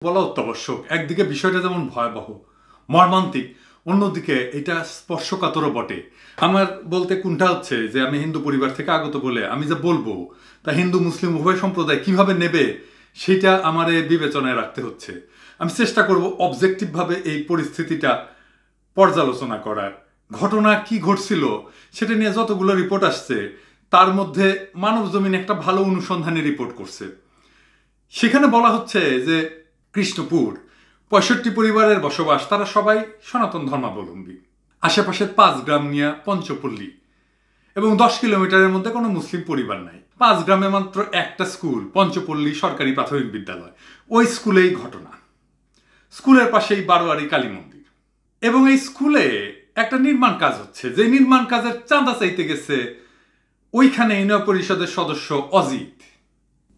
বলা অত্যাবশ্যক। একদিকে বিষয়টা যেমন ভয়াবহ, মর্মান্তিক, অন্যদিকে এটা স্পর্শকাতরও বটে। আমার বলতে কোনটা হচ্ছে যে আমি হিন্দু পরিবার থেকে আগত বলে আমি যে বলবো তা হিন্দু মুসলিম উভয় সম্প্রদায় কিভাবে নেবে সেটা আমার বিবেচনায় রাখতে হচ্ছে। আমি চেষ্টা করব অবজেক্টিভভাবে এই পরিস্থিতিটা পর্যালোচনা করার। ঘটনা কি ঘটছিল সেটা নিয়ে যতগুলো রিপোর্ট আসছে তার মধ্যে মানব জমিন একটা ভালো অনুসন্ধানী রিপোর্ট করছে। সেখানে বলা হচ্ছে যে কৃষ্ণপুর ৬৫ পরিবারের বসবাস, তারা সবাই সনাতন ধর্মাবলম্বী। আশেপাশের ৫ গ্রাম নিয়ে পঞ্চপল্লী এবং ১০ কিলোমিটারের মধ্যে কোনো মুসলিম পরিবার নাই। ৫ গ্রামে মাত্র একটা স্কুল, পঞ্চপল্লী সরকারি প্রাথমিক বিদ্যালয়। ওই স্কুলেই ঘটনা। স্কুলের পাশেই বারোয়ারি কালী মন্দির এবং এই স্কুলে একটা নির্মাণ কাজ হচ্ছে। যে নির্মাণ কাজের চাঁদা চাইতে গেছে ওইখানে ইউনিয়ন পরিষদের সদস্য অজিত,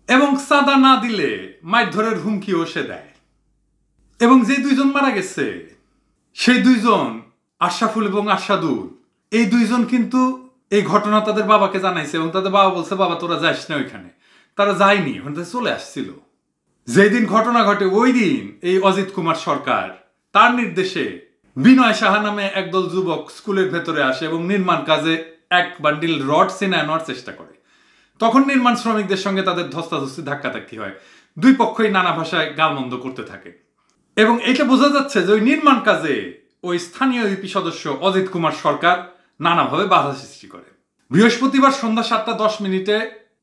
এবং চাঁদা না দিলে মারধরের হুমকিও সে দেয়। এবং যে দুইজন মারা গেছে সেই দুইজন আশরাফুল এবং আরশাদুল, এই দুইজন কিন্তু এই ঘটনা তাদের বাবাকে জানাইছে এবং তাদের বাবা বলছে, বাবা তোরা যাস না ওইখানে। তারা যায়নি, ওখান থেকে চলে আসছিল। যেদিন ঘটনা ঘটে ওই দিন এই অজিত কুমার সরকার তার নির্দেশে বিনয় সাহা নামে একদল যুবক স্কুলের ভেতরে আসে এবং নির্মাণ কাজে এক বান্ডিল রড ছিনায় নেওয়ার চেষ্টা করে। তখন নির্মাণ শ্রমিকদের সঙ্গে তাদের ধস্তাধস্তি ধাক্কাধাক্কি হয়। দুই পক্ষই নানা ভাষায় গালমন্দ করতে থাকে এবং এটা বোঝা যাচ্ছে যে ওই নির্মাণ কাজে ওই স্থানীয় ইউপি সদস্য অজিত কুমার সরকার নানাভাবে বাধা সৃষ্টি করে। বৃহস্পতিবার সন্ধ্যা ৭টা ১০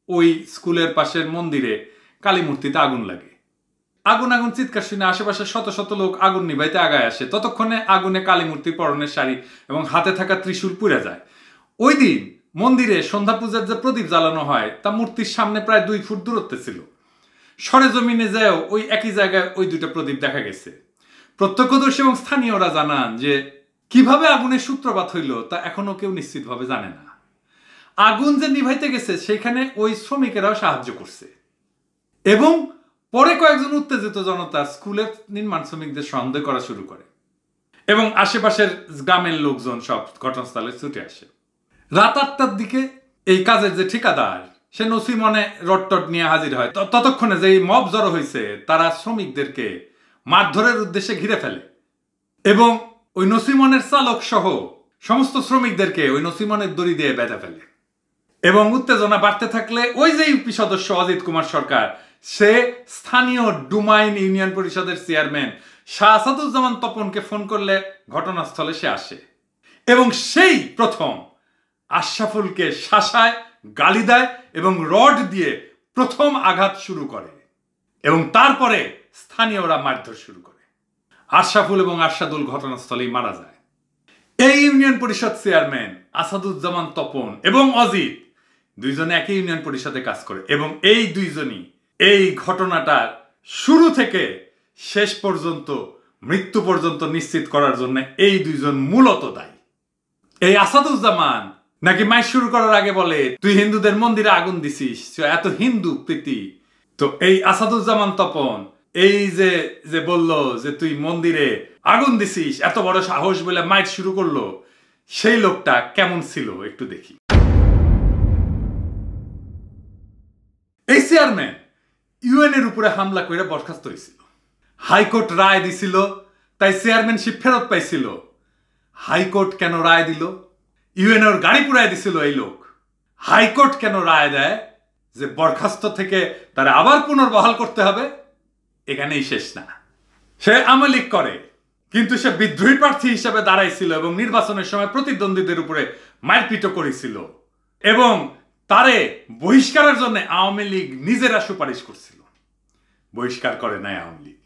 ওই স্কুলের পাশের মন্দিরে কালী মূর্তিতে আগুন লাগে। আগুন আগুন চিৎকার শুনে আশেপাশে শত শত লোক আগুন নিভাইতে আগায় আসে। ততক্ষণে আগুনে কালী মূর্তির পরনের শাড়ি এবং হাতে থাকা ত্রিশূল পুড়ে যায়। ওই দিন মন্দিরে সন্ধ্যা পূজার যে প্রদীপ জ্বালানো হয় তা মূর্তির সামনে প্রায় ২ ফুট দূরত্বে ছিল। সরেজমিনে যেও ওই একই জায়গায় ওই দুইটা প্রদীপ দেখা গেছে। প্রত্যক্ষদর্শী এবং স্থানীয়রা জানান যে কিভাবে আগুনের সূত্রপাত হইল তা এখনো কেউ নিশ্চিতভাবে জানে না। আগুন যে নিভাইতে গেছে সেখানে ওই শ্রমিকেরাও সাহায্য করছে এবং পরে কয়েকজন উত্তেজিত জনতা স্কুলের নির্মাণ শ্রমিকদের সন্দেহ করা শুরু করে এবং আশেপাশের গ্রামের লোকজন সব ঘটনাস্থলে ছুটে আসে। রাত ৮টার দিকে এই কাজের যে ঠিকাদার সে নসিমনে রটটট নিয়ে হাজির হয়। ততক্ষণে যে মব জড়ো হয়েছে তারা শ্রমিকদেরকে মারধরের উদ্দেশ্যে ঘিরে ফেলে এবং ওই নসিমনের চালক সহ সমস্ত শ্রমিকদেরকে ওই নসিমনের দড়ি দিয়ে বেঁধে ফেলে এবং উত্তেজনা বাড়তে থাকলে ওই যে ইউপি সদস্য অজিত কুমার সরকার সে স্থানীয় ডুমাইন ইউনিয়ন পরিষদের চেয়ারম্যান শাহ আসাদুজ্জামান তপনকে ফোন করলে ঘটনাস্থলে সে আসে এবং সেই প্রথম আশরাফুলকে শাসায়, গালি দেয় এবং রড দিয়ে প্রথম আঘাত শুরু করে এবং তারপরে স্থানীয়রা মারধর শুরু করে। আশরাফুল এবং আরশাদুল ঘটনাস্থলেই মারা যায়। এই ইউনিয়ন পরিষদ চেয়ারম্যান আসাদুজ্জামান তপন এবং অজিত দুইজনে একই ইউনিয়ন পরিষদে কাজ করে এবং এই দুইজনই এই ঘটনাটার শুরু থেকে শেষ পর্যন্ত মৃত্যু পর্যন্ত নিশ্চিত করার জন্য এই দুইজন মূলত দায়ী। এই আসাদুজ্জামান নাকি মাইক শুরু করার আগে বলে, তুই হিন্দুদের মন্দিরে আগুন দিছিস, এত হিন্দু প্রীতি। তো এই আসাদুজ্জামান তপন এই যে বলল যে তুই মন্দিরে আগুন দিছিস, এত বড় সাহস বলে মাইক শুরু করলো, সেই লোকটা কেমন ছিল একটু দেখি। এই চেয়ারম্যান ইউএন এর উপরে হামলা করে বরখাস্ত হয়েছিল। হাইকোর্ট রায় দিছিল, তাই চেয়ারম্যানশিপ ফেরত পাইছিল। হাইকোর্ট কেন রায় দিল? ইউএন এর গাড়ি পুরাই দিছিল এই লোক। হাইকোর্ট কেন রায় দেয় যে বরখাস্ত থেকে তারা আবার পুনর্বহাল করতে হবে? এখানেই শেষ না। সে আওয়ামী লীগ করে, কিন্তু সে বিদ্রোহী প্রার্থী হিসেবে দাঁড়াইছিল এবং নির্বাচনের সময় প্রতিদ্বন্দ্বীদের উপরে মারপিটও করেছিল এবং তারে বহিষ্কারের জন্য আওয়ামী লীগ নিজেরা সুপারিশ করছিল। বহিষ্কার করে নাই আওয়ামী লীগ।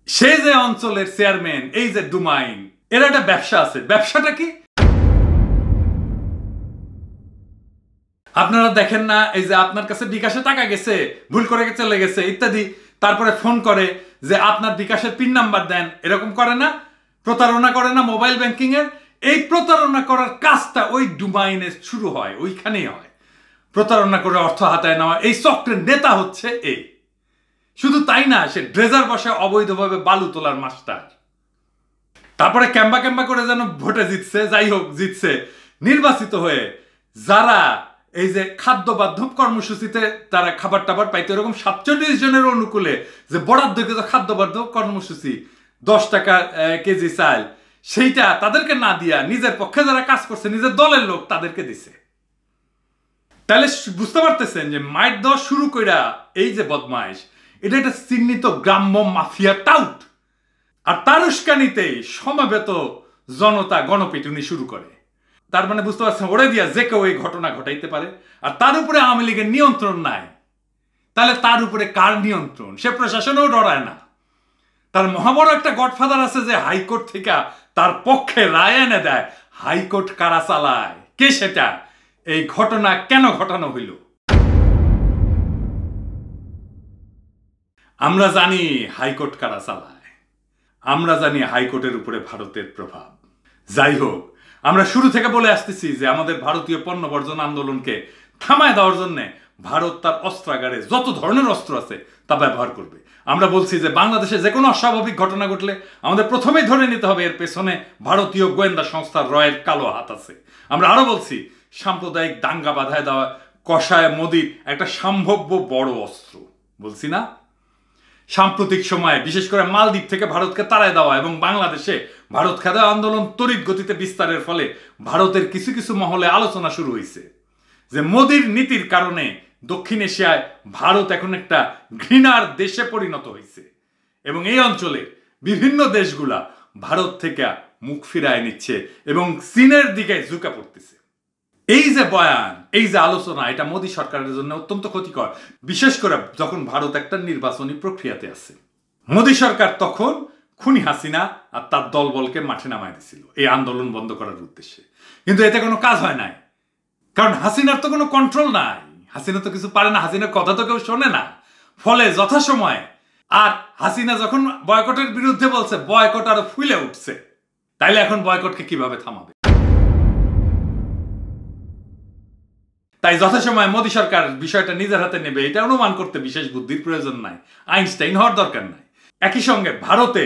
সে যে অঞ্চলের চেয়ারম্যান, এই যে ডুমাইন, এর একটা ব্যবসা আছে। ব্যবসাটা কি আপনারা দেখেন না? এই যে আপনার কাছে বিকাশে টাকা গেছে, ভুল করে চলে গেছে ইত্যাদি, তারপরে ফোন করে যে আপনার বিকাশের পিন নাম্বার দেন, এরকম করে না? প্রতারণা করে না মোবাইল ব্যাংকিং এর? এই প্রতারণা করার কাজটা ওই ডুমাইনে শুরু হয়, ওইখানেই হয়। প্রতারণা করে অর্থ হাতায় নেওয়া এই চক্রের নেতা হচ্ছে এই। শুধু তাই না, সে ড্রেজার বসে অবৈধভাবে বালু তোলার মাস্টার। তারপরে ক্যাম্বা করে যেন ভোটে জিতছে, যাই হোক জিতছে, নির্বাচিত হয়ে যারা এই যে খাদ্য বাধ্যম কর্মসূচিতে তারা খাবার টাবার পাইতো, এরকম 47 জনের অনুকূলে যে বরাদ্দকৃত খাদ্য বাধ্যম কর্মসূচি 10 টাকা কেজি চাল, সেইটা তাদেরকে না দিয়া নিজের পক্ষে যারা কাজ করছে নিজের দলের লোক তাদেরকে দিছে। তাহলে বুঝতে পারতেছেন যে মাইট দেওয়া শুরু কইরা এই যে বদমাইশ, এটা একটা চিহ্নিত গ্রাম্য মাফিয়া টাউট। আর তার উস্কানিতেই সমাবেত জনতা গণপিটুনি শুরু করে। তার মানে বুঝতে পারছেন ওরে দিয়া যে কেউ এই ঘটনা ঘটাইতে পারে। আর তার উপরে আওয়ামী লীগের নিয়ন্ত্রণ নাই, তাহলে তার উপরে কার নিয়ন্ত্রণ? সে প্রশাসনেও ডরায় না। তার মহাবড় একটা গডফাদার আছে যে হাইকোর্ট থেকে তার পক্ষে রায় এনে দেয়। হাইকোর্ট কারা চালায়? কে সেটা? এই ঘটনা কেন ঘটানো হইল? আমরা জানি হাইকোর্ট কারা চালায়, আমরা জানি হাইকোর্টের উপরে ভারতের প্রভাব। যাই হোক, আমরা শুরু থেকে বলে আসতেছি যে আমাদের ভারতীয় পণ্য বর্জন আন্দোলনকে থামায় দেওয়ার জন্য ভারত তার অস্ত্রাগারে যত ধরনের অস্ত্র আছে তা ব্যবহার করবে। আমরা বলছি যে বাংলাদেশে যে কোনো অস্বাভাবিক ঘটনা ঘটলে আমাদের প্রথমেই ধরে নিতে হবে এর পেছনে ভারতীয় গোয়েন্দা সংস্থার রয়ের কালো হাত আছে। আমরা আরো বলছি সাম্প্রদায়িক দাঙ্গা বাধায় দেওয়া কষায় মোদির একটা সম্ভাব্য বড় অস্ত্র। বলছি না? সাম্প্রতিক সময়ে বিশেষ করে মালদ্বীপ থেকে ভারতকে তাড়ায় দেওয়া এবং বাংলাদেশে ভারত খেদা আন্দোলন তড়িৎ গতিতে বিস্তারের ফলে ভারতের কিছু কিছু মহলে আলোচনা শুরু হয়েছে যে মোদির নীতির কারণে দক্ষিণ এশিয়ায় ভারত এখন একটা ঘৃণার দেশে পরিণত হয়েছে এবং এই অঞ্চলে বিভিন্ন দেশগুলা ভারত থেকে মুখ ফিরায় নিচ্ছে এবং চীনের দিকে ঝুঁকে পড়তেছে। এই যে বয়ান, এই যে আলোচনা, এটা মোদী সরকারের জন্য অত্যন্ত ক্ষতিকর, বিশেষ করে যখন ভারত একটা নির্বাচনী প্রক্রিয়াতে আছে। মোদী সরকার তখন খুনি হাসিনা আর তার দলবলকে মাঠে নামায় দিছিল এই আন্দোলন বন্ধ করার উদ্দেশ্যে, কিন্তু এতে কোনো কাজ হয় নাই। কারণ হাসিনার তো কোনো কন্ট্রোল নাই, হাসিনা তো কিছু পারে না, হাসিনার কথা তো কেউ শোনে না। ফলে যথাসময় আর হাসিনা যখন বয়কটের বিরুদ্ধে বলছে, বয়কট আরো ফুলে উঠছে। তাইলে এখন বয়কটকে কিভাবে থামাবে? তাই যথাসময় মোদী সরকার বিষয়টা নিজের হাতে নেবে এটা অনুমান করতে বিশেষ বুদ্ধির প্রয়োজন নাই, আইনস্টাইন হওয়ার দরকার নাই। একই সঙ্গে ভারতে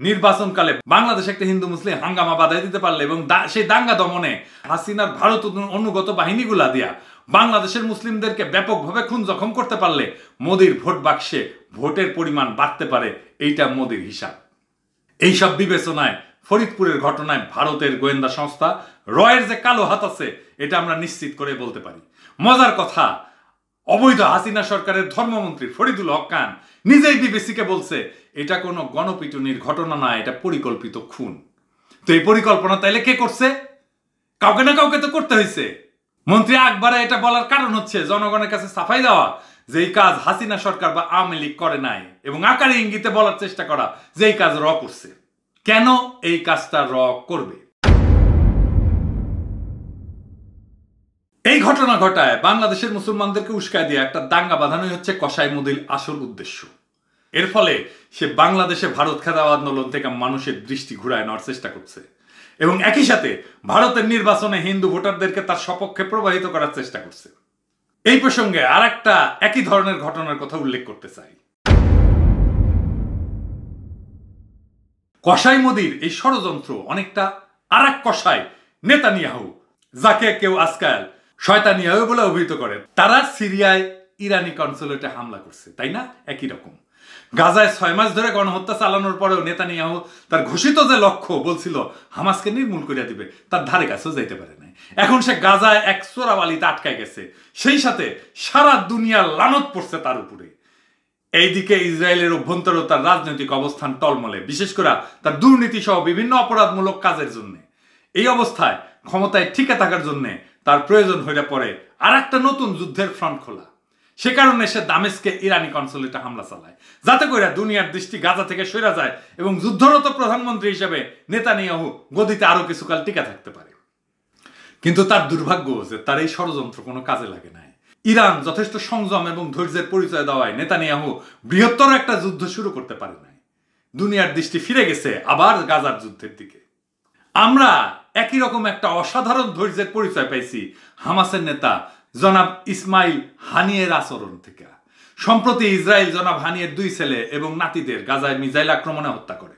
নির্বাচনকালে বাংলাদেশ একটা হিন্দু মুসলিম হাঙ্গামা বাধাই দিতে পারলে এবং সেই দাঙ্গা দমনে হাসিনার ভারত অনুগত বাহিনীগুলা দিয়া বাংলাদেশের মুসলিমদেরকে ব্যাপকভাবে খুন জখম করতে পারলে মোদির ভোট বাক্সে ভোটের পরিমাণ বাড়তে পারে, এইটা মোদির হিসাব। এইসব বিবেচনায় ফরিদপুরের ঘটনায় ভারতের গোয়েন্দা সংস্থা রয়ের যে কালো হাত আছে এটা আমরা নিশ্চিত করে বলতে পারি। মজার কথা, অবৈধ হাসিনা সরকারের ধর্মমন্ত্রী ফরিদুল হক খান নিজেই বিবিসিকে বলছে এটা কোনো গণপিটুনির ঘটনা না, এটা পরিকল্পিত খুন। তো এই পরিকল্পনা তাইলে কে করছে? কাউকে না কাউকে তো করতে হয়েছে। মন্ত্রী আকবরে এটা বলার কারণ হচ্ছে জনগণের কাছে সাফাই দেওয়া যে এই কাজ হাসিনা সরকার বা আওয়ামী লীগ করে নাই এবং আকারে ইঙ্গিতে বলার চেষ্টা করা যে এই কাজ র করছে। কেন এই কাজটা র করবে? এই ঘটনা ঘটায় বাংলাদেশের মুসলমানদেরকে উস্কায় দিয়ে একটা দাঙ্গা বাঁধানোই হচ্ছে কসাই মোদির আসল উদ্দেশ্য। এর ফলে সে বাংলাদেশে ভারত খেদা আন্দোলন থেকে মানুষের দৃষ্টি ঘুরায় নেওয়ার চেষ্টা করছে এবং একই সাথে ভারতের নির্বাচনে হিন্দু ভোটারদেরকে তার সপক্ষে প্রবাহিত করার চেষ্টা করছে। এই প্রসঙ্গে আর একটা একই ধরনের ঘটনার কথা উল্লেখ করতে চাই। কসাই মোদির এই ষড়যন্ত্র অনেকটা আর এক কসাই নেতানিয়াহু, যাকে কেউ আজকাল শয়তানিয়াহু বলে অভিহিত করে, তারা সিরিয়ায় ইরানি কনসুলেটে হামলা করছে, তাই না? একই রকম গাজায় 6 মাস ধরে গণহত্যা চালানোর পরেও নেতানিয়াহু তার ঘোষিত যে লক্ষ্য বলছিল হামাসকে নির্মূল করে দিবে, তার ধারে কাছেও যাইতে পারে নাই। এখন সে গাজায় এক চোরাবালিতে আটকায় গেছে, সেই সাথে সারা দুনিয়ার লানত পড়ছে তার উপরে। এইদিকে ইসরায়েলের অভ্যন্তরে তার রাজনৈতিক অবস্থান টলমলে, বিশেষ করে তার দুর্নীতি সহ বিভিন্ন অপরাধমূলক কাজের জন্য। এই অবস্থায় ক্ষমতায় টিকে থাকার জন্য তার প্রয়োজন হয়ে পড়ে আর একটা নতুন যুদ্ধের ফ্রন্ট খোলা। সে কারণে সে দামেস্কে ইরানি কনসুলেটে হামলা চালায়, যাতে করে দুনিয়ার দৃষ্টি গাজা থেকে সরে যায় এবং যুদ্ধরত প্রধানমন্ত্রী হিসেবে নেতানিয়াহু গদিতে আরো কিছুকাল টিকে থাকতে পারে। কিন্তু তার দুর্ভাগ্য যে তার এই ষড়যন্ত্র কোনো কাজে লাগে নাই। ইরান যথেষ্ট সংযম এবং ধৈর্যের পরিচয় দেওয়ায় নেতানিয়াহু বৃহত্তর একটা যুদ্ধ শুরু করতে পারে নাই। দুনিয়ার দৃষ্টি ফিরে গেছে আবার গাজার যুদ্ধের দিকে। আমরা একই রকম একটা অসাধারণ ধৈর্যের পরিচয় পাইছি হামাসের নেতা জনাব ইসমাইল হানিয়ের আচরণ থেকে। সম্প্রতি ইসরায়েল জনাব হানিয়ের 2 ছেলে এবং নাতিদের গাজায় মিসাইল আক্রমণে হত্যা করে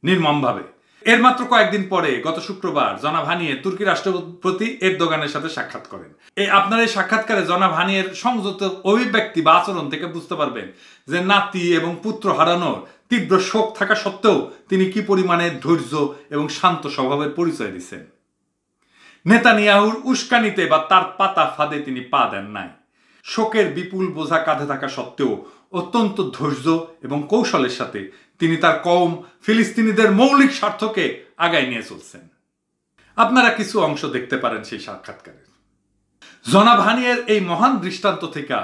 নির্মমভাবে। এর মাত্র কয়েকদিন পরে গত শুক্রবার জনাব হানিয়ে তুর্কি রাষ্ট্রপতি এরদোগানের সাথে সাক্ষাৎ করেন। আপনার এই সাক্ষাৎকারে জনাব হানিয়ের সংযত অভিব্যক্তি বা আচরণ থেকে বুঝতে পারবেন যে নাতি এবং পুত্র হারানোর তীব্র শোক থাকা সত্ত্বেও তিনি কি পরিমাণে ধৈর্য এবং শান্ত স্বভাবের পরিচয় দিচ্ছেন। নেতানিয়াহুর উস্কানিতে বা তার পাতা ফাঁদে তিনি পা দেন নাই। শোকের বিপুল বোঝা কাঁধে থাকা সত্ত্বেও অত্যন্ত ধৈর্য এবং কৌশলের সাথে তিনি তার কওম ফিলিস্তিনিদের মৌলিক স্বার্থকে আগায় নিয়ে চলছেন। আপনারা কিছু অংশ দেখতে পারেন সেই সাক্ষাৎকারের। জনাব হানিয়ের এই মহান দৃষ্টান্ত থেকে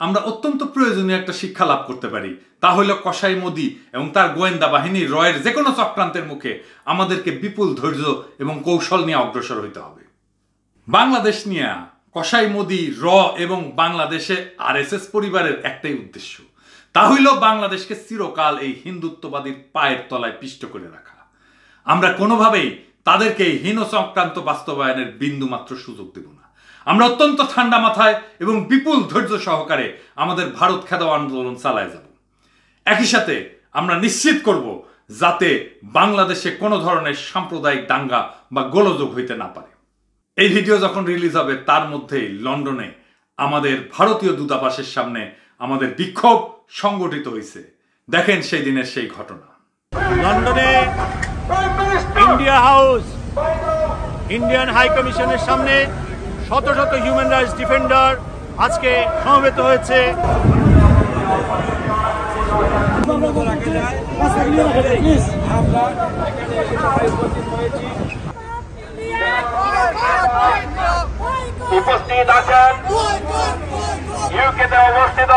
আমরা অত্যন্ত প্রয়োজনীয় একটা শিক্ষা লাভ করতে পারি। তা হলো কসাই মোদি এবং তার গোয়েন্দা বাহিনী রয়ের যে কোনো চক্রান্তের মুখে আমাদেরকে বিপুল ধৈর্য এবং কৌশল নিয়ে অগ্রসর হইতে হবে। বাংলাদেশ নিয়ে কসাই মোদি এবং বাংলাদেশে আরএসএস পরিবারের একটাই উদ্দেশ্য, তা হইল বাংলাদেশকে চিরকাল এই হিন্দুত্ববাদীর পায়ের তলায় পিষ্ট করে রাখা। আমরা কোনোভাবেই তাদেরকে এই হীন চক্রান্ত বাস্তবায়নের বিন্দুমাত্র সুযোগ দেব না। আমরা অত্যন্ত ঠান্ডা মাথায় এবং বিপুল ধৈর্য সহকারে আমাদের ভারত খেদাও আন্দোলন চালায় যাব। একই সাথে আমরা নিশ্চিত করব যাতে বাংলাদেশে কোনো ধরনের সাম্প্রদায়িক দাঙ্গা বা গোলযোগ হইতে না পারে। এই ভিডিও যখন রিলিজ হবে তার মধ্যেই লন্ডনে আমাদের ভারতীয় দূতাবাসের সামনে আমাদের বিক্ষোভ সংগঠিত হয়েছে। দেখেন সেই দিনের সেই ঘটনা। লন্ডনে ইন্ডিয়া হাউস ইন্ডিয়ান হাই কমিশনের সামনে শত শত হিউম্যান রাইটস ডিফেন্ডার আজকে সমবেত হয়েছে। উপস্থিত আছেন ইউকেতে অবস্থিত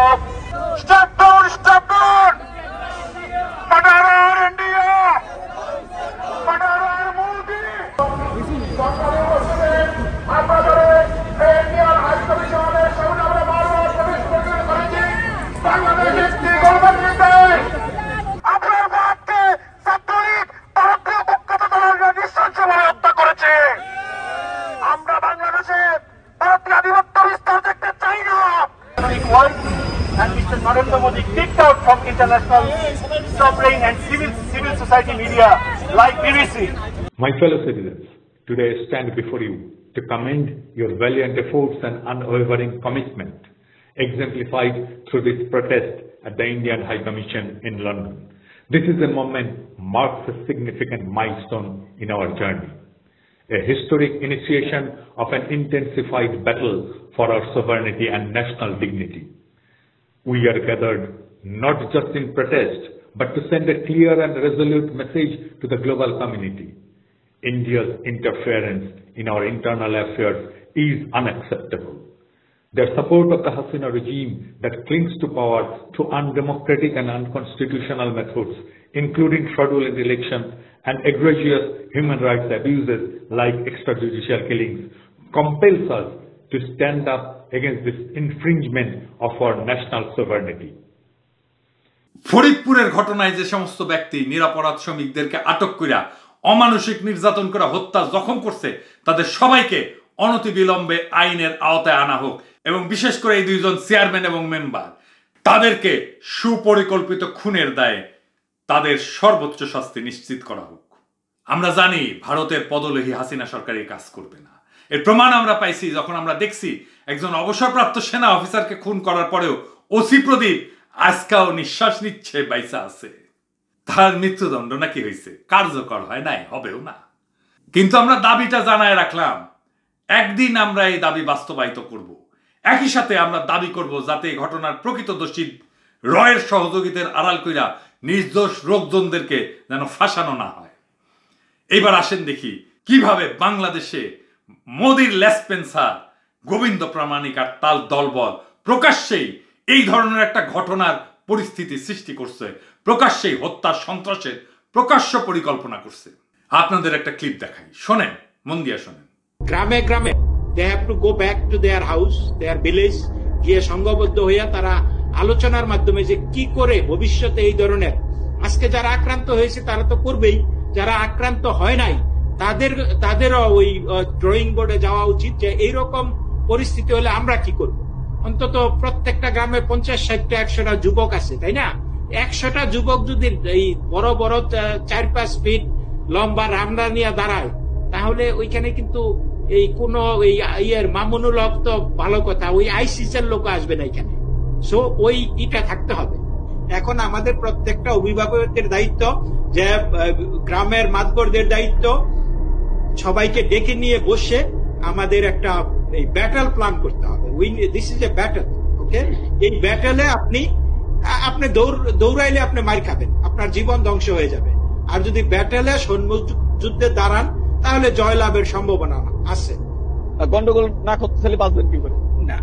and Mr. Narendra Modi kicked out from international sovereign and civil society media like BBC. My fellow citizens, today I stand before you to commend your valiant efforts and unwavering commitment exemplified through this protest at the Indian High Commission in London. This is a moment marks a significant milestone in our journey, a historic initiation of an intensified battle for our sovereignty and national dignity. We are gathered not just in protest, but to send a clear and resolute message to the global community. India's interference in our internal affairs is unacceptable. Their support of the Hasina regime that clings to power through undemocratic and unconstitutional methods, including fraudulent elections and egregious human rights abuses like extrajudicial killings, compels us to stand up against this infringement of our national sovereignty. ফরিদপুরের ঘটনায় যে সমস্ত ব্যক্তি নিরাপরাধ শ্রমিকদেরকে আটক কইরা অমানসিক নির্যাতন করে হত্যা জখম করছে তাদের সবাইকে অনতিবিলম্বে আইনের আওতায় আনা হোক এবং বিশেষ করে এই দুইজন চেয়ারম্যান এবং মেম্বার তাদেরকে সুপরিকল্পিত খুনের দায়ে তাদের সর্বোচ্চ শাস্তি নিশ্চিত করা হোক। আমরা জানি ভারতের পদলোহী হাসিনা সরকার এই কাজ করবে না। এর প্রমাণ আমরা পাইছি যখন আমরা দেখছি একজন অবসরপ্রাপ্ত সেনা অফিসারকে খুন করার পরেও ওসি প্রদীপ আজকাও নিঃশ্বাস নিচ্ছে, বাইসা আছে। তার মৃত্যুদণ্ড নাকি হয়েছে, কার্যকর হয় নাই, হবেও না। কিন্তু আমরা দাবিটা জানায় রাখলাম, একদিন আমরা এই দাবি বাস্তবায়িত করব। একই সাথে আমরা দাবি করব যাতে এই ঘটনার প্রকৃত দোষী রয়ের সহযোগীদের আড়াল কইরা নির্দোষ লোকজনদেরকে যেন ফাঁসানো না হয়। এইবার আসেন দেখি কিভাবে বাংলাদেশে মোদির লেসপেন্সার গোবিন্দ প্রামাণিক আর তাল দলবল প্রকাশ্যেই এই ধরনের একটা ঘটনার পরিস্থিতি সৃষ্টি করছে, প্রকাশ্যেই হত্যা সন্ত্রাসের প্রকাশ্য পরিকল্পনা করছে। আপনাদের একটা ক্লিপ দেখাই, শোনেন, মন দিয়া শোনেন। গ্রামে গ্রামে they have to go back to their house, their village, গিয়ে সংঘবদ্ধ হইয়া তারা আলোচনার মাধ্যমে যে কি করে ভবিষ্যতে এই ধরনের, আজকে যারা আক্রান্ত হয়েছে তারা তো করবেই, যারা আক্রান্ত হয় নাই তাদেরও ওই ড্রয়িং বোর্ডে যাওয়া উচিত যে এইরকম পরিস্থিতি হলে আমরা কি করব। অন্তত প্রত্যেকটা গ্রামে 50, 60, 100টা যুবক আছে, তাই না? 100টা যুবক যদি এই বড় বড় 4-5 ফিট লম্বা রামদা নিয়ে দাঁড়ায়, তাহলে ওইখানে কিন্তু এই কোন মামুনুল হক তো ভালো কথা, ওই আইসিসের লোক আসবে না এখানে। সো ওই ইটা থাকতে হবে। এখন আমাদের প্রত্যেকটা অভিভাবকদের দায়িত্ব, যে গ্রামের মাতবরদের দায়িত্ব, সবাইকে ডেকে নিয়ে বসে আমাদের একটা এই ব্যাটল প্ল্যান করতে হবে। দিস ইজ এ ব্যাটল, ওকে? এই ব্যাটলে আপনি দৌড়াইলে আপনি মার খাবেন, আপনার জীবন ধ্বংস হয়ে যাবে। আর যদি ব্যাটলে সম্মুখ যুদ্ধে দাঁড়ান, তাহলে জয়লাভের সম্ভাবনা আছে। গন্ডগোল না করতে চাইলে বাঁচবেন কি করে? না,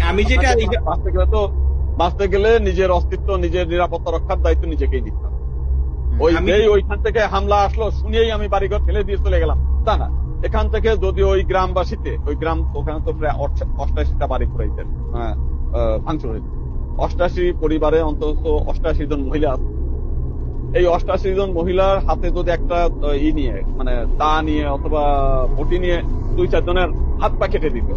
আমি যেটা বাঁচতে গেলে নিজের অস্তিত্ব, নিজের নিরাপত্তা রক্ষার দায়িত্ব নিজেকেই নিতে হবে। ওইখান থেকে হামলা আসলো শুনেই আমি বাড়িঘর ফেলে দিয়ে চলে গেলাম তা না। এখান থেকে যদি ওই গ্রামবাসীতে, ওখানে তো প্রায় 88টা বাড়ি পুরাইতেন, ভাঙচুর হয়েছে। 88 পরিবারে অন্তত 88 জন মহিলা আছে। এই 88 জন মহিলার হাতে যদি একটা নিয়ে, মানে দা নিয়ে অথবা বটি নিয়ে 2-4 জনের হাত পা কেটে দিত,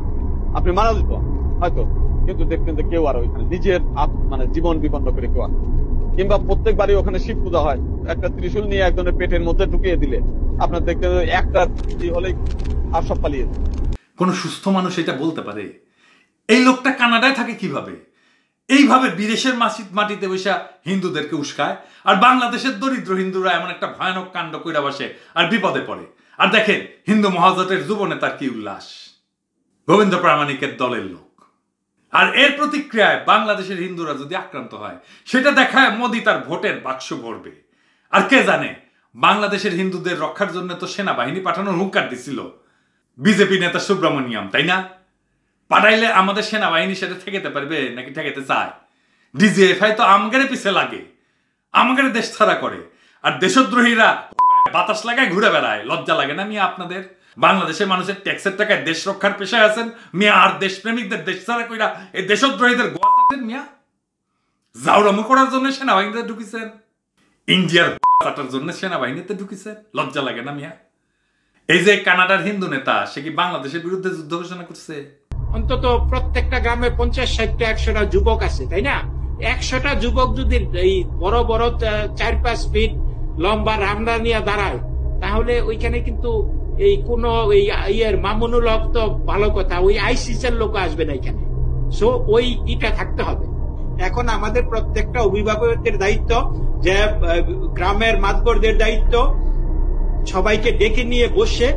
আপনি মারা যেত হয়তো, কিন্তু দেখতেন যে কেউ আর ওইখানে নিজের মানে জীবন বিপন্ন করে কেউ আর। কিংবা প্রত্যেক বাড়ি ওখানে শিব পূজা হয়, একটা ত্রিশূল নিয়ে একজনের পেটের মধ্যে ঢুকিয়ে দিলে আপনার দেখতে একটা হলেই আর সব পালিয়ে যায়। কোন সুস্থ মানুষ এটা বলতে পারে? এই লোকটা কানাডায় থাকে কিভাবে? এইভাবে বিদেশের মাটিতে বসে হিন্দুদেরকে উস্কায়, আর বাংলাদেশের দরিদ্র হিন্দুরা এমন একটা ভয়ানক কাণ্ড কইরা বসে আর বিপদে পড়ে। আর দেখেন হিন্দু মহাজোটের যুব নেতার কি উল্লাস, গোবিন্দ প্রামাণিকের দলের লোক। আর এর প্রতিক্রিয়ায় বাংলাদেশের হিন্দুরা যদি আক্রান্ত হয়, সেটা দেখায় মোদি তার ভোটের বাক্স ভরবে। আর কে জানে, বাংলাদেশের হিন্দুদের রক্ষার জন্য তো সেনাবাহিনী পাঠানোর হুঙ্কার দিছিল বিজেপি নেতা সুব্রমণিয়াম, তাই না? পাঠাইলে আমাদের সেনাবাহিনী সেটা ঠেকাতে পারবে নাকি ঠেকাতে চায়? ডিজিএফআই তো আমাদের পিছে লাগে, আমাদের দেশ ছাড়া করে, আর দেশদ্রোহীরা বাতাস লাগায় ঘুরে বেড়ায়। লজ্জা লাগে না মিয়া আপনাদের? বাংলাদেশের মানুষের ট্যাক্সের টাকায় দেশ রক্ষার পেশায় আছেন মিয়া, আর দেশপ্রেমিকদের দেশ ছাড়া কইরা এই দেশদ্রোহীদের গোয়া চাটেন মিয়া। জাউরামু করার জন্য সেনাবাহিনীতে ঢুকিছেন, ইন্ডিয়ার চাটার জন্য সেনাবাহিনীতে ঢুকিছেন। লজ্জা লাগে না মিয়া? এই যে কানাডার হিন্দু নেতা, সে কি বাংলাদেশের বিরুদ্ধে যুদ্ধ ঘোষণা করছে? অন্তত প্রত্যেকটা গ্রামে 50, 60টা, 100টা যুবক আছে, তাই না? 100টা যুবক যদি এই বড় বড় 4-5 ফিট লম্বা রামদা নিয়ে দাঁড়ায়, তাহলে ওইখানে কিন্তু এই কোন মামুনুল হক তো ভালো কথা, ওই আইসিসের লোক আসবে না এখানে। সো ওই ইটা থাকতে হবে। এখন আমাদের প্রত্যেকটা অভিভাবকদের দায়িত্ব, যে গ্রামের মাতবরদের দায়িত্ব, সবাইকে ডেকে নিয়ে বসে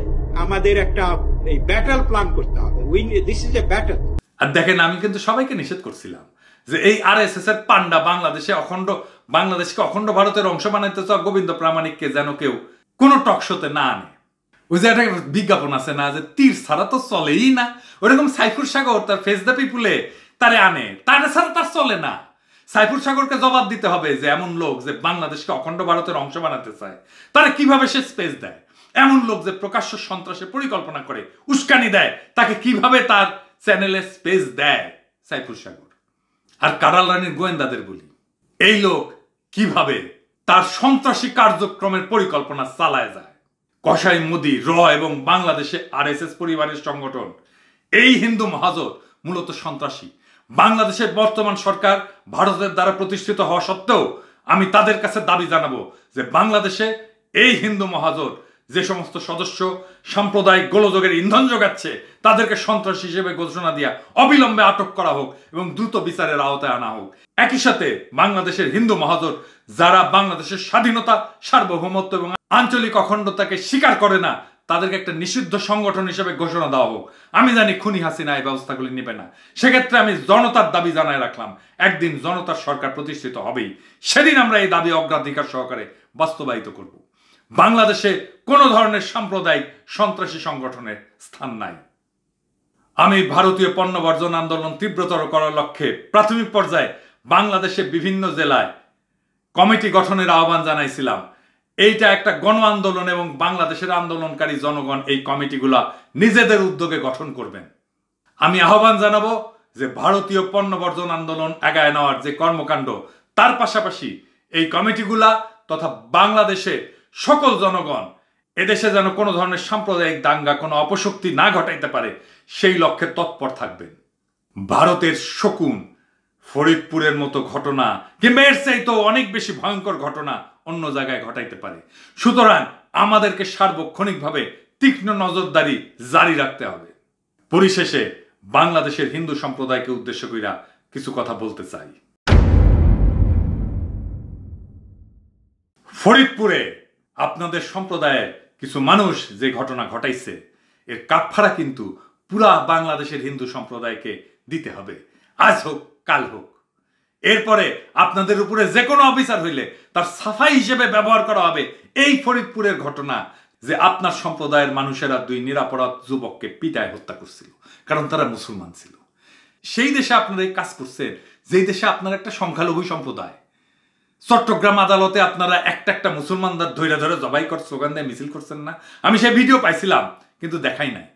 আমাদের একটা এই ব্যাটল প্ল্যান করতে হবে। This is a battle. আর দেখেন, আমি কিন্তু সবাইকে নিষেধ করছিলাম যে এই আরএসএস এর পান্ডা বাংলাদেশকে অখণ্ড ভারতের অংশ বানাইতে চাও গোবিন্দ প্রামাণিককে যেন কেউ কোন টকশোতে না আনে। ওই যে একটা বিজ্ঞাপন আছে না, যে তীর ছাড়া তো চলেই না, ওইরকম সাইফুর সাগর তার ফেস দ্য পিপুলে তারে আনে, তারে ছাড়া তার চলে না। সাইফুর সাগরকে জবাব দিতে হবে যে এমন লোক যে বাংলাদেশকে অখণ্ড ভারতের অংশ বানাতে চায়, তারা কিভাবে সে স্পেস দেয়। এমন লোক যে প্রকাশ্য সন্ত্রাসের পরিকল্পনা করে, উস্কানি দেয়, তাকে কিভাবে তার চ্যানেলে স্পেস দেয় সাইফুর সাগর। আর কারাল রানীর গোয়েন্দাদের বলি, এই লোক কিভাবে তার সন্ত্রাসী কার্যক্রমের পরিকল্পনা চালায় যায়। কসাই মোদি, র এবং বাংলাদেশে আরএসএস পরিবারের সংগঠন, এই হিন্দু মহাজোট মূলত সন্ত্রাসী। বাংলাদেশের বর্তমান সরকার ভারতের দ্বারা প্রতিষ্ঠিত হওয়া সত্ত্বেও আমি তাদের কাছে দাবি জানাবো যে বাংলাদেশে এই হিন্দু মহাজোট যে সমস্ত সদস্য সাম্প্রদায়িক গোলযোগের ইন্ধন যোগাচ্ছে, তাদেরকে সন্ত্রাসী হিসেবে ঘোষণা দিয়া অবিলম্বে আটক করা হোক এবং দ্রুত বিচারের আওতায় আনা হোক। একই সাথে বাংলাদেশের হিন্দু মহাজোট যারা বাংলাদেশের স্বাধীনতা, সার্বভৌমত্ব এবং আঞ্চলিক অখণ্ডতাকে স্বীকার করে না, তাদেরকে একটা নিষিদ্ধ সংগঠন হিসেবে ঘোষণা দেওয়া হোক। আমি জানি খুনি হাসিনা এই ব্যবস্থাগুলি নেবে না, সেক্ষেত্রে আমি জনতার দাবি জানায় রাখলাম, একদিন জনতার সরকার প্রতিষ্ঠিত হবেই, সেদিন আমরা এই দাবি অগ্রাধিকার সহকারে বাস্তবায়িত করব। বাংলাদেশে কোনো ধরনের সাম্প্রদায়িক সন্ত্রাসী সংগঠনের স্থান নাই। আমি ভারতীয় পণ্য বর্জন আন্দোলন তীব্রতর করার লক্ষ্যে প্রাথমিক পর্যায়ে বাংলাদেশের বিভিন্ন জেলায় কমিটি গঠনের আহ্বান জানাইছিলাম। এইটা একটা গণ আন্দোলন এবং বাংলাদেশের আন্দোলনকারী জনগণ এই কমিটিগুলা নিজেদের উদ্যোগে গঠন করবেন। আমি আহ্বান জানাবো যে ভারতীয় পণ্য বর্জন আন্দোলন এগিয়ে নেওয়ার যে কর্মকাণ্ড, তার পাশাপাশি এই কমিটিগুলা তথা বাংলাদেশের সকল জনগণ এদেশে যেন কোনো ধরনের সাম্প্রদায়িক দাঙ্গা, কোনো অপশক্তি না ঘটাইতে পারে, সেই লক্ষ্যে তৎপর থাকবেন। ভারতের শকুন, ফরিদপুরের মতো ঘটনা কিংবা এর চাইতেও অনেক বেশি ভয়ঙ্কর ঘটনা অন্য জায়গায় ঘটাইতে পারে। সুতরাং আমাদেরকে সার্বক্ষণিকভাবে তীক্ষ্ণ নজরদারি জারি রাখতে হবে। পরিশেষে বাংলাদেশের হিন্দু সম্প্রদায়কে উদ্দেশ্য কইরা কিছু কথা বলতে চাই। ফরিদপুরে আপনাদের সম্প্রদায়ের কিছু মানুষ যে ঘটনা ঘটাইছে, এর কাফফারা কিন্তু পুরা বাংলাদেশের হিন্দু সম্প্রদায়কে দিতে হবে, আজ হোক কাল হোক। এরপরে আপনাদের উপরে যে কোনো অফিসার হইলে তার সাফাই হিসেবে ব্যবহার করা হবে এই ফরিদপুরের ঘটনা, যে আপনার সম্প্রদায়ের মানুষেরা 2 নিরাপরাধ যুবককে পিটায় হত্যা করছিল, কারণ তারা মুসলমান ছিল। সেই দেশে আপনারা এই কাজ করছেন, যেই দেশে আপনার একটা সংখ্যালঘু সম্প্রদায়। চট্টগ্রাম আদালতে আপনারা একটা মুসলমানদের ধৈর্য ধরে জবাই কর স্লোগান দিয়ে মিছিল করছেন না? আমি সেই ভিডিও পাইছিলাম, কিন্তু দেখাই নাই।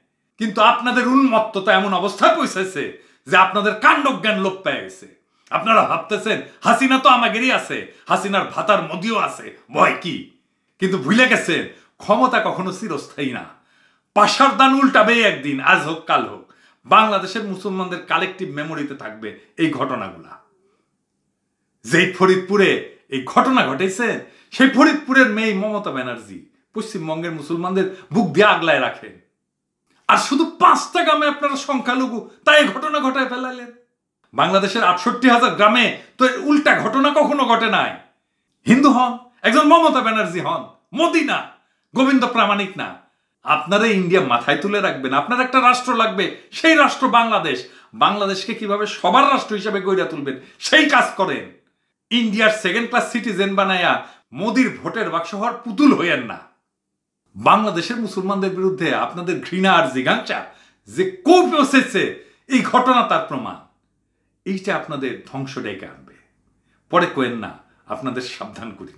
কিন্তু আপনাদের উন্মত্ততা এমন অবস্থায় পৌঁছেছে যে আপনাদের কাণ্ডজ্ঞান লোপ পেয়ে গেছে। আপনারা ভাবতেছেন হাসিনা তো আমাদেরই আছে, হাসিনার ভাতার মোদিও আছে, ভয় কি? কিন্তু ভুলে গেছেন ক্ষমতা কখনো চিরস্থায়ী না। পাশার দান উল্টাবে একদিন, আজ হোক কাল হোক। বাংলাদেশের মুসলমানদের কালেকটিভ মেমোরিতে থাকবে এই ঘটনাগুলা। যেই ফরিদপুরে এই ঘটনা ঘটেছে, সেই ফরিদপুরের মেয়ে মমতা ব্যানার্জি পশ্চিমবঙ্গের মুসলমানদের বুক দিয়ে আগলায় রাখেন। আর শুধু 5টা গ্রামে আপনারা সংখ্যালঘু তাই এই ঘটনা ঘটায় ফেলাইলেন। বাংলাদেশের 68,000 গ্রামে তো উল্টা ঘটনা কখনো ঘটে নাই। হিন্দু হন, একজন মমতা ব্যানার্জি হন, মোদি না, গোবিন্দ প্রামাণিক না। আপনারা ইন্ডিয়া মাথায় তুলে রাখবেন। আপনার একটা রাষ্ট্র লাগবে, সেই রাষ্ট্র বাংলাদেশ। বাংলাদেশকে কিভাবে সবার রাষ্ট্র হিসেবে গড়ে তুলবেন সেই কাজ করেন। ইন্ডিয়ার 2nd ক্লাস সিটিজেন বানায়া মোদির ভোটের বাক্স হওয়ার পুতুল হইয়েন না। বাংলাদেশের মুসলমানদের বিরুদ্ধে আপনাদের ঘৃণা আর জিজ্ঞাসা যে কোপ বসেছে, এই ঘটনা তার প্রমাণ। এইটা আপনাদের ধ্বংস ডেকে আনবে। পরে কোয়েন না, আপনাদের সাবধান করি।